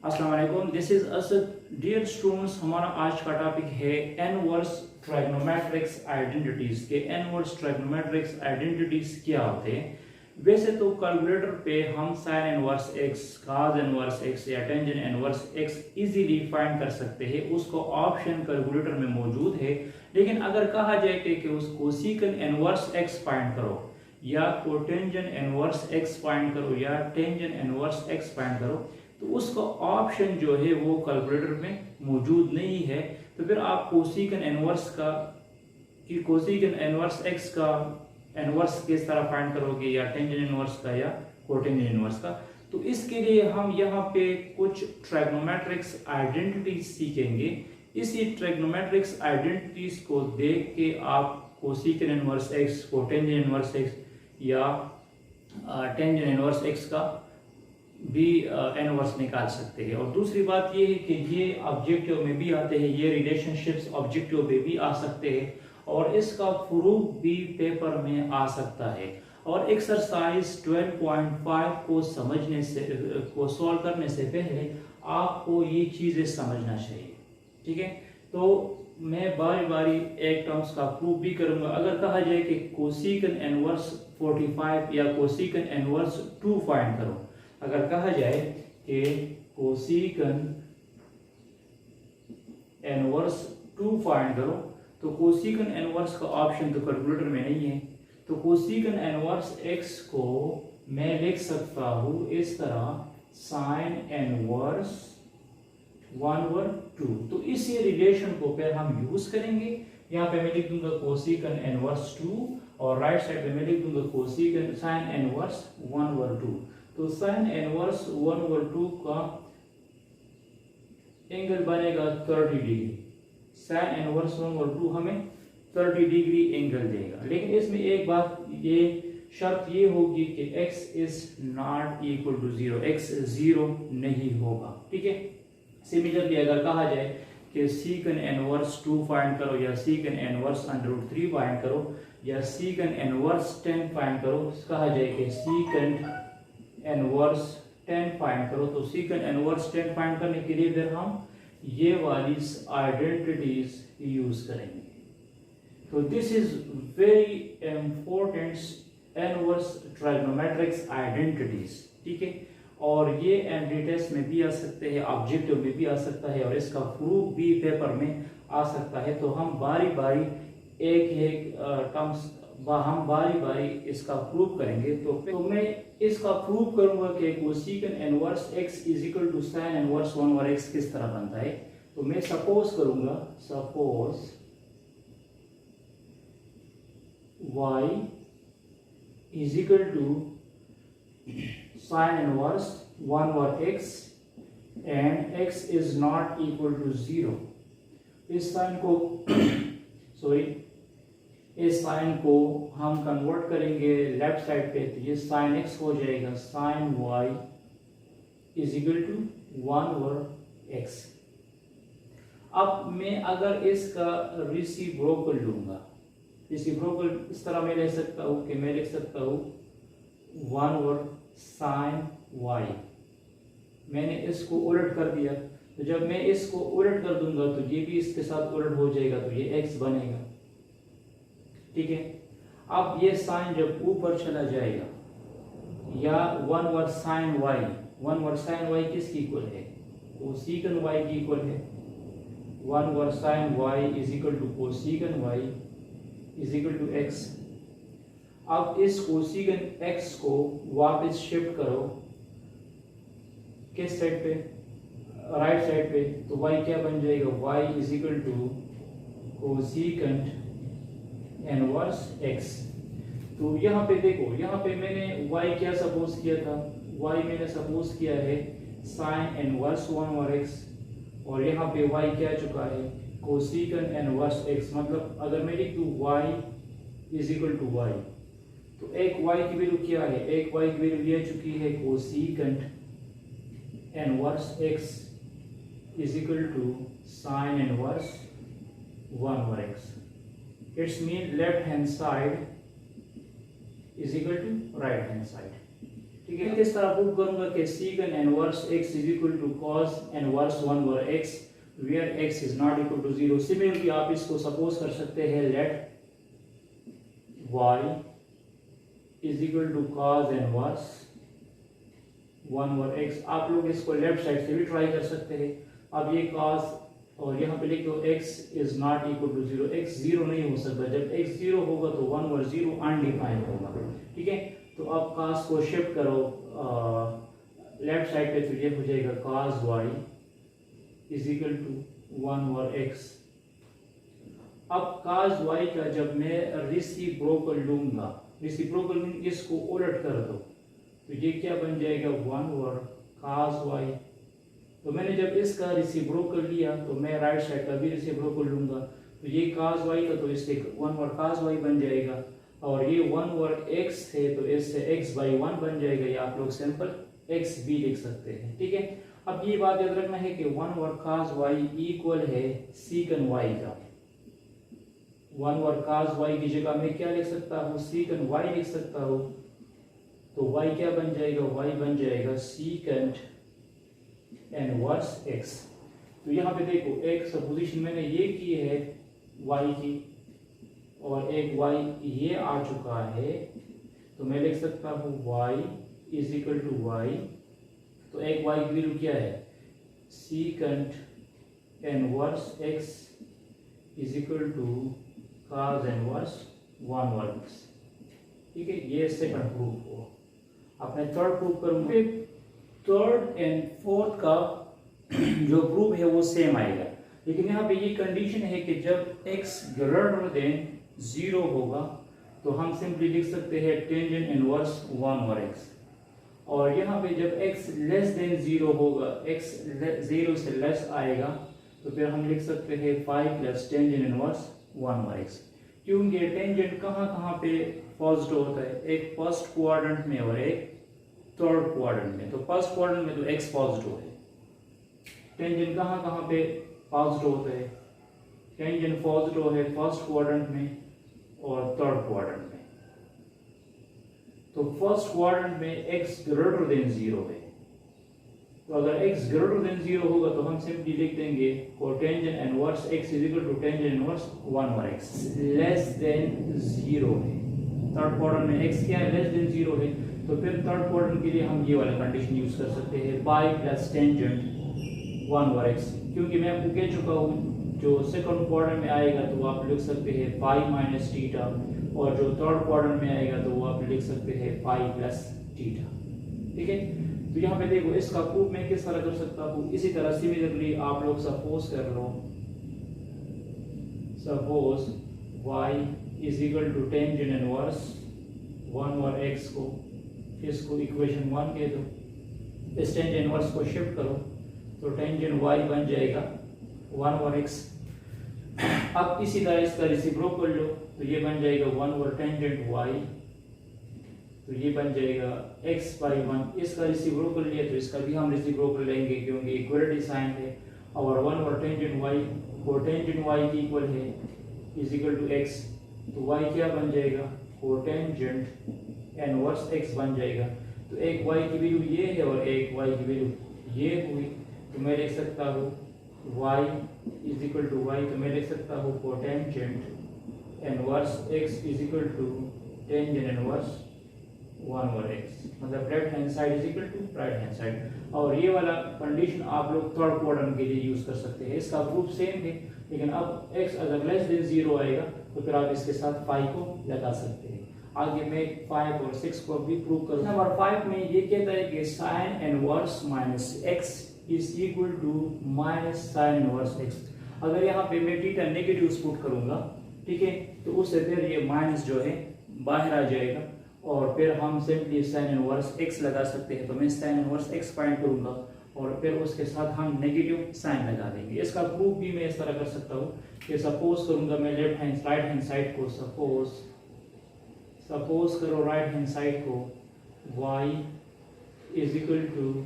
अस्सलाम वालेकुम, this is Asad. Dear students, हमारा आज का टॉपिक है इनवर्स ट्राइग्नोमेट्रिक्स आइडेंटिटीज के इनवर्स ट्राइग्नोमेट्रिक्स आइडेंटिटीज क्या होते हैं। वैसे तो कैलकुलेटर पे हम sine inverse x, cos inverse x या tangent inverse x easily find कर सकते हैं, उसको ऑप्शन कैलकुलेटर में मौजूद है। लेकिन अगर कहा जाए कि उस कोसेकंड इनवर्स एक्स फाइंड करो या कोटेंजेंट इनवर्स एक्स फाइंड करो या टेंजेंट इनवर्स एक्स फाइंड करो, तो उसका ऑप्शन जो है वो कैलकुलेटर में मौजूद नहीं है। तो फिर आप कोसेकंड इनवर्स का कि कोसेकंड इनवर्स एक्स का इनवर्स किस तरह फाइंड करोगे या टेंजेंट इनवर्स का या कोटेंजेंट इनवर्स का। तो इसके लिए हम यहाँ पे कुछ ट्राइग्नोमेट्रिक्स आइडेंटिटीज सीखेंगे। इसी ट्राइग्नोमेट्रिक्स आइडेंटिटीज को देख के आप cosecant inverse x, cotangent inverse x या टेंजेंट इनवर्स एक्स का भी इनवर्स निकाल सकते हैं। और दूसरी बात ये है कि ये ऑब्जेक्टिव में भी आते हैं, ये रिलेशनशिप्स ऑब्जेक्टिव में भी आ सकते हैं और इसका प्रूफ भी पेपर में आ सकता है। और एक्सरसाइज 12.5 को समझने से को सॉल्व करने से पहले आपको ये चीज़ें समझना चाहिए, ठीक है। तो मैं बारी बारी एक टर्म्स का प्रूफ भी करूंगा। अगर कहा जाए कि कोसेकंड इनवर्स 45 या कोसेकंड इनवर्स 2 फाइंड करो, अगर कहा जाए कि कोसेकंड इनवर्स 2 फाइंड करो, तो कोसेकंड इनवर्स का ऑप्शन तो कैलकुलेटर में नहीं है। तो कोसेकंड इनवर्स एक्स को मैं लिख सकता हूं इस तरह, साइन इनवर्स 1/2। तो इसी रिलेशन को फिर हम यूज करेंगे। यहाँ पे मैं लिख दूंगा कोसेकंड इनवर्स 2 और राइट साइड पे मैं लिख दूंगा कोसेकंड साइन इनवर्स 1/2। तो साइन इनवर्स 1/2 का एंगल बनेगा 30 डिग्री। साइन इनवर्स 1/2 हमें 30 डिग्री एंगल देगा। लेकिन इसमें एक बात, ये शर्त ये होगी कि x is not equal to 0, x 0 नहीं होगा, ठीक है। सिमिलरली अगर कहा जाए कि सीकन इनवर्स 2 फाइंड करो या सीकन इनवर्स √3 फाइंड करो या सीकन इनवर्स 10 फाइंड करो, कहा जाए कि सीकन इनवर्स 10 फाइंड करो, तो सीकन इनवर्स 10 फाइंड करने के लिए फिर हम ये वाली आइडेंटिटीज यूज करेंगे। तो this is very important inverse trigonometrics identities, ठीक है। और ये एमडी टेस्ट में भी आ सकते हैं, ऑब्जेक्टिव में भी आ सकता है और इसका प्रूफ भी पेपर में आ सकता है। तो हम बारी बारी एक एक टर्म्स हम बारी बारी इसका प्रूफ करेंगे। तो मैं इसका प्रूफ करूंगा कि cosecant inverse x is equal to sine inverse 1/x किस तरह बनता है। तो मैं सपोज करूंगा, suppose y is equal to sine inverse 1/x and x is not equal to 0। इस साइन को इस साइन को हम कन्वर्ट करेंगे लेफ्ट साइड पे, तो ये साइन x हो जाएगा sine y is equal to 1/x। अब मैं अगर इसका रेसिप्रोकल लूंगा, रेसिप्रोकल इस तरह मैं ले सकता हूं कि मैं लिख सकता हूं 1/sin y। मैंने इसको उलट कर दिया, तो जब मैं इसको उलट कर दूंगा तो ये भी इसके साथ उलट हो जाएगा, तो ये x बनेगा, ठीक है। अब ये साइन जब ऊपर चला जाएगा या 1/sin y, 1/sin y किसकी इक्वल है, कोसेकंड y की इक्वल है। 1/sin y is equal to cosecant y is equal to x। अब इस कोसेकंड x को वापस शिफ्ट करो किस साइड पे, राइट साइड पे, तो y क्या बन जाएगा, y is equal to cosecant inverse x। तो यहाँ पे देखो, यहाँ पे मैंने y क्या सपोज किया था, y मैंने सपोज किया है साइन इनवर्स 1/x और यहाँ पे y क्या चुका है, कोसेकंड इनवर्स x। मतलब अगर मैं लिख दूं y is equal to y, तो एक y की वैल्यू क्या है, एक y की वैल्यू ये चुकी है cosecant inverse x is equal to sine inverse 1/x। It's mean left hand side is equal to right hand side. ठीक है। किस तरह प्रूव करूंगा कि secant inverse x is equal to cos inverse 1 over x where x is not equal to 0। Similarly आप इसको suppose कर सकते हैं let y is equal to cos inverse 1 over x। आप लोग इसको लेफ्ट साइड से भी ट्राई कर सकते हैं। अब ये cos और यहाँ पे लिख दो x is not equal to 0, x 0 नहीं हो सकता। जब x 0 होगा तो 1 ओवर 0 अनडिफाइंड होगा, ठीक है। तो अब cos को शिफ्ट करो लेफ्ट साइड पे, तो ये हो जाएगा cos y is equal to 1 over x। अब cos y का जब मैं रेसिप्रोकल लूंगा, रेसिप्रोकल मीन इसको उलट कर दो, तो ये क्या बन जाएगा 1 ओवर cos y। तो मैंने जब इसका रेसिप्रोकल लिया तो मैं राइट साइड का भी रेसिप्रोकल लूंगा, तो ये cos y का तो इससे 1 ओवर cos y बन जाएगा, और ये 1 ओवर x है तो इससे x बाई 1 बन जाएगा, या आप लोग सिंपल x भी लिख सकते हैं, ठीक है। अब ये बात याद रखना है कि 1 ओवर cos y इक्वल है सीकन y का। 1 ओवर cos y की जगह मैं क्या लिख सकता हूँ, सीकन y लिख सकता हूँ। तो y क्या बन जाएगा, y बन जाएगा सीकंट इनवर्स x। तो यहाँ पे देखो एक सपोजिशन मैंने ये की है y की, और एक y ये आ चुका है, तो मैं लिख सकता हूँ y is equal to y। तो एक y की वैल्यू क्या है, secant inverse x is equal to cos inverse 1 over x, ठीक है। ये सेकंड प्रूफ हो। अपने थर्ड प्रूफ करूंगा, थर्ड एंड फोर्थ का जो प्रूफ है वो सेम आएगा, लेकिन यहाँ पे ये कंडीशन है कि जब x ग्रेटर देन 0 होगा तो हम सिंपली लिख सकते हैं टेंजेंट इनवर्स 1 ओवर x, और यहाँ पे जब x लेस देन 0 होगा, x 0 से लेस आएगा, तो फिर हम लिख सकते हैं 5 plus tangent inverse 1 over x। क्योंकि टेंजेंट कहाँ पे पॉजिटिव होता है, एक फर्स्ट क्वाड्रेंट में और एक थर्ड क्वाड्रेंट में। तो फर्स्ट क्वाड्रेंट में तो x पॉजिटिव है। टेंजेंट कहाँ पे पॉजिटिव होता है, टेंजेंट पॉजिटिव है फर्स्ट क्वाड्रेंट में और थर्ड क्वाड्रेंट में। तो फर्स्ट क्वाड्रेंट में x ग्रेटर देन 0 है, तो अगर x ग्रेटर देन 0 होगा तो हम सिंपली लिख देंगे cotangent inverse x is equal to tangent inverse 1 over x। Less than 0 है, थर्ड क्वाड्रेंट में x क्या है, लेस देन 0 है, तो फिर थर्ड क्वाड्रेंट के लिए हम ये वाला कंडीशन यूज कर सकते हैं, pi plus tangent 1 over x। क्योंकि मैं आपको कह चुका हूँ जो सेकंड क्वाड्रेंट में आएगा तो वो आप लिख सकते हैं पाई माइनस थीटा, और जो थर्ड क्वाड्रेंट में आएगा तो वो आप लिख सकते हैं पाई प्लस थीटा, ठीक है। तो यहाँ पे देखो इसका प्रूफ मैं किस तरह कर सकता हूँ, इसी तरह सिमिलरली आप लोग सपोज कर लो, suppose y is equal to tangent inverse 1 over x को, इसको इक्वेशन 1 कह दो, इस टेंजेंट इनवर्स को शिफ्ट करो तो टेंजेंट y बन जाएगा 1 ओवर x। अब इसी तरह इसका रेसिप्रोकल लो तो ये बन जाएगा 1 ओवर टेंजेंट y, तो ये बन जाएगा x बाई 1। इसका रेसिप्रोकल लिया तो इसका भी हम रेसिप्रोकल लेंगे क्योंकि इक्वलिटी साइन है, और 1 ओवर टेंजेंट y को टेंजेंट y की इक्वल है इज इक्वल टू x, तो y क्या बन जाएगा, कोटेंजेंट इनवर्स x बन जाएगा। तो एक y की वैल्यू ये है और एक y की वैल्यू ये हुई, तो मैं लिख सकता हूँ y is equal to y, तो मैं लिख सकता हूँ cotangent inverse x is equal to tangent inverse 1 over x, मतलब left hand side is equal to right hand side. और ये वाला कंडीशन आप लोग थर्ड क्वाड्रेंट के लिए यूज कर सकते हैं। इसका प्रूफ सेम है, लेकिन अब x अगर लेस देन 0 आएगा तो फिर आप इसके साथ 5 को लगा सकते हैं। आगे मैं 5 और 6 को भी प्रूव करूंगा। नंबर 5 में ये कहता है कि sine inverse minus x is equal to minus sine inverse x। अगर यहाँ पे मैं थीटा नेगेटिव पुट करूंगा, ठीक है, तो उससे फिर ये माइनस जो है बाहर आ जाएगा, और फिर हम सिंपली साइन इनवर्स x लगा सकते हैं। तो मैं साइन इनवर्स x फाइंड करूंगा और फिर उसके साथ हम नेगेटिव साइन लगा देंगे। इसका प्रूफ भी मैं इस तरह कर सकता हूँ कि सपोज करूंगा मैं राइट हैंड साइड को, सपोज करो राइट हैंड साइड को y is equal to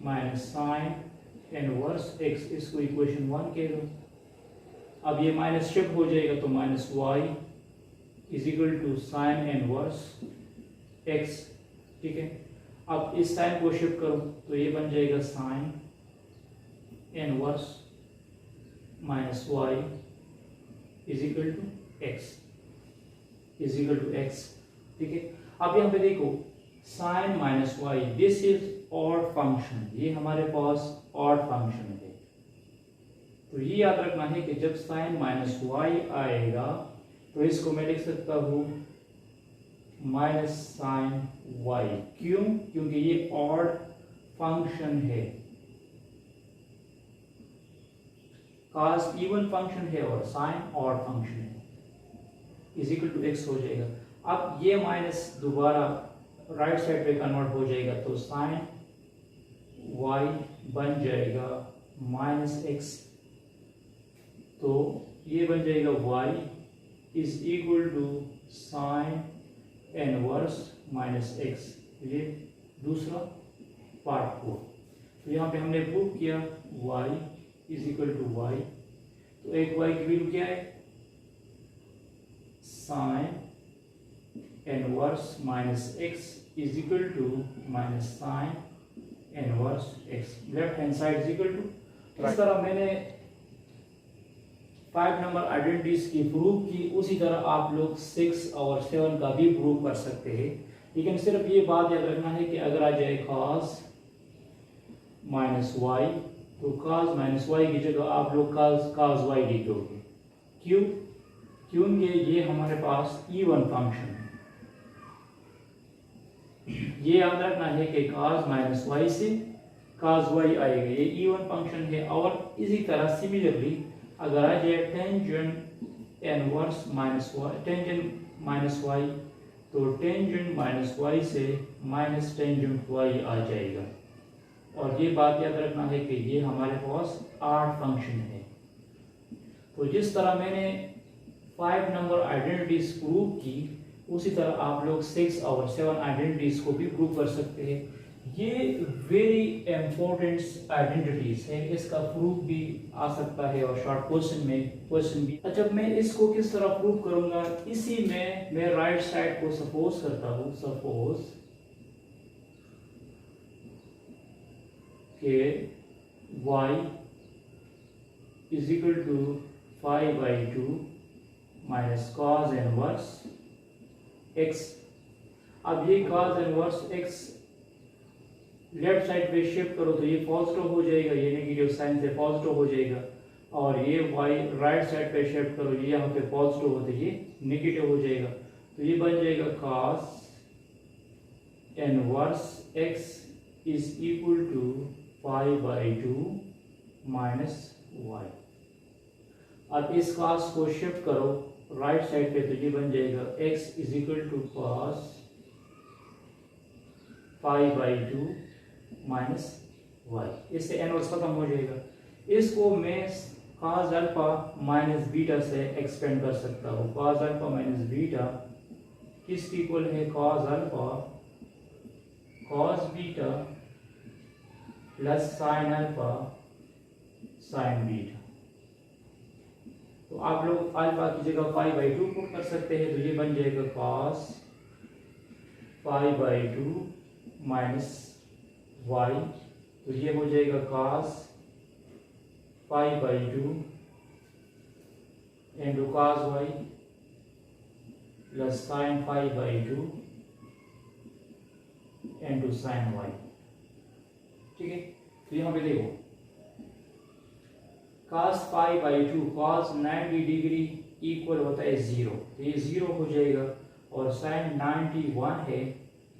minus sine inverse x, इसको इक्वेशन 1 कह दो। अब ये माइनस शिफ्ट हो जाएगा तो minus y is equal to sine inverse x, ठीक है। अब इस साइन को शिफ्ट करो तो ये बन जाएगा sine inverse minus y is equal to x ठीक है। अब यहाँ पे देखो sine minus y, this is odd function, ये हमारे पास ऑड फंक्शन है। तो ये याद रखना है कि जब साइन माइनस वाई आएगा तो इसको मैं लिख सकता हूँ माइनस साइन वाई। क्यों? क्योंकि ये ऑड फंक्शन है, कॉस इवन फंक्शन है और साइन ऑड फंक्शन है, इज इक्वल टू एक्स हो जाएगा। अब ये माइनस दोबारा राइट साइड पे कन्वर्ट हो जाएगा तो साइन वाई बन जाएगा माइनस एक्स, तो ये बन जाएगा y is equal to sine inverse minus x. ये दूसरा पार्ट हुआ। तो यहाँ पे हमने प्रूव किया y is equal to y, तो एक y की वैल्यू क्या है, sine inverse minus x is equal to minus sine inverse x, left hand side is equal to. इस तरह मैंने 5 नंबर आइडेंटिटीज की प्रूव की, उसी तरह आप लोग 6 और 7 का भी प्रूव कर सकते हैं। लेकिन सिर्फ ये बात याद रखना है कि अगर आ जाए cos माइनस वाई तो cos माइनस वाई की जगह आप लोग cos वाई लिख दोगे। क्यों? क्योंकि ये हमारे पास इवन फंक्शन है। ये याद रखना है कि cos माइनस वाई से cos वाई आएगा, ये इवन फंक्शन है। और इसी तरह सिमिलरली अगर आ जाए tangent inverse minus y, tangent minus y, तो टेंजेंट माइनस वाई से माइनस टेंजेंट वाई आ जाएगा। और ये बात याद रखना है कि ये हमारे पास ऑड फंक्शन है। तो जिस तरह मैंने 5 नंबर आइडेंटिटीज प्रूव की, उसी तरह आप लोग 6 और 7 आइडेंटिटीज को भी प्रूव कर सकते हैं। ये वेरी इंपॉर्टेंट आइडेंटिटीज है, इसका प्रूफ भी आ सकता है और शॉर्ट क्वेश्चन भी। अच्छा, मैं इसको किस तरह प्रूव करूंगा, इसी में मैं राइट साइड को सपोज करता हूं, सपोज के y is equal to 5/2 minus cos inverse x। अब ये cos inverse x left side पे शिफ्ट करो तो ये पॉजिटिव हो जाएगा, ये नेगेटिव साइन से पॉजिटिव हो जाएगा। और ये y राइट साइड पे शिफ्ट करो, ये यहाँ पे पॉजिटिव होता है, ये नेगेटिव हो जाएगा। तो ये बन जाएगा cos inverse x is equal to 5/2 minus y। अब इस cos को शिफ्ट करो राइट साइड पे तो ये बन जाएगा x is equal to cos 5/2 minus y। इससे इनवर्स खत्म हो जाएगा। इसको मैं cos अल्फा माइनस बीटा से एक्सपेंड कर सकता हूँ। cos अल्फा माइनस बीटा किसकी इक्वल है, cos alpha cos beta plus sine alpha sine beta. तो आप लोग अल्फा की जगह 5/2 पुट कर सकते हैं, तो ये बन जाएगा cos 5/2 माइनस y। तो ये हो जाएगा cos 5/2 into cos y plus sign 5/2 into sine y। ठीक है, तो यहाँ पे देखो cos 5/2 cos 90 डिग्री इक्वल होता है 0, तो ये 0 हो जाएगा। और साइन 91 है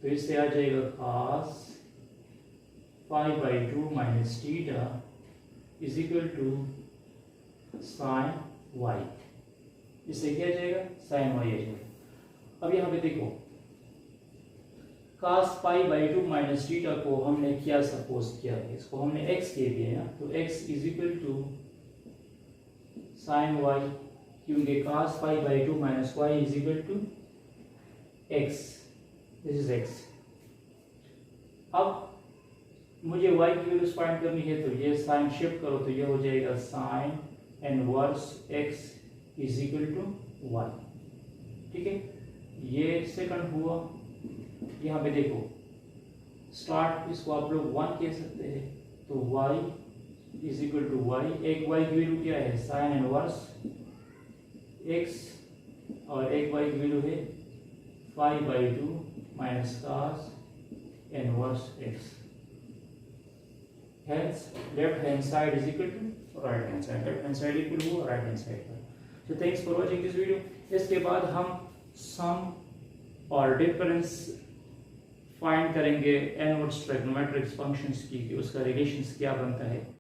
तो इससे आ जाएगा cos 5/2 minus theta is equal to sine y। इससे क्या आ जाएगा, साइन y आ जाएगा। अब यहाँ पे देखो cos 5/2 माइनस थीटा को हमने क्या सपोज किया है, इसको हमने x के दिया है, तो x is equal to sine y, क्योंकि cos 5/2 minus y is equal to x, this is x। अब मुझे y की वैल्यू फाइंड करनी है, तो ये साइन शिफ्ट करो तो ये हो जाएगा sine inverse x is equal to y। ठीक है, ये सेकंड हुआ। यहाँ पे देखो स्टार्ट इसको आप लोग 1 कह सकते हैं, तो y is equal to y, एक y की वैल्यू क्या है साइन इनवर्स x और एक y की वैल्यू है 5/2 minus cos inverse x। Hence left hand side is equal to right hand side, left hand side equal to right hand side का। So thanks for watching this video। इसके बाद हम सम और difference find करेंगे inverse trigonometric functions की कि उसका relations क्या बनता है।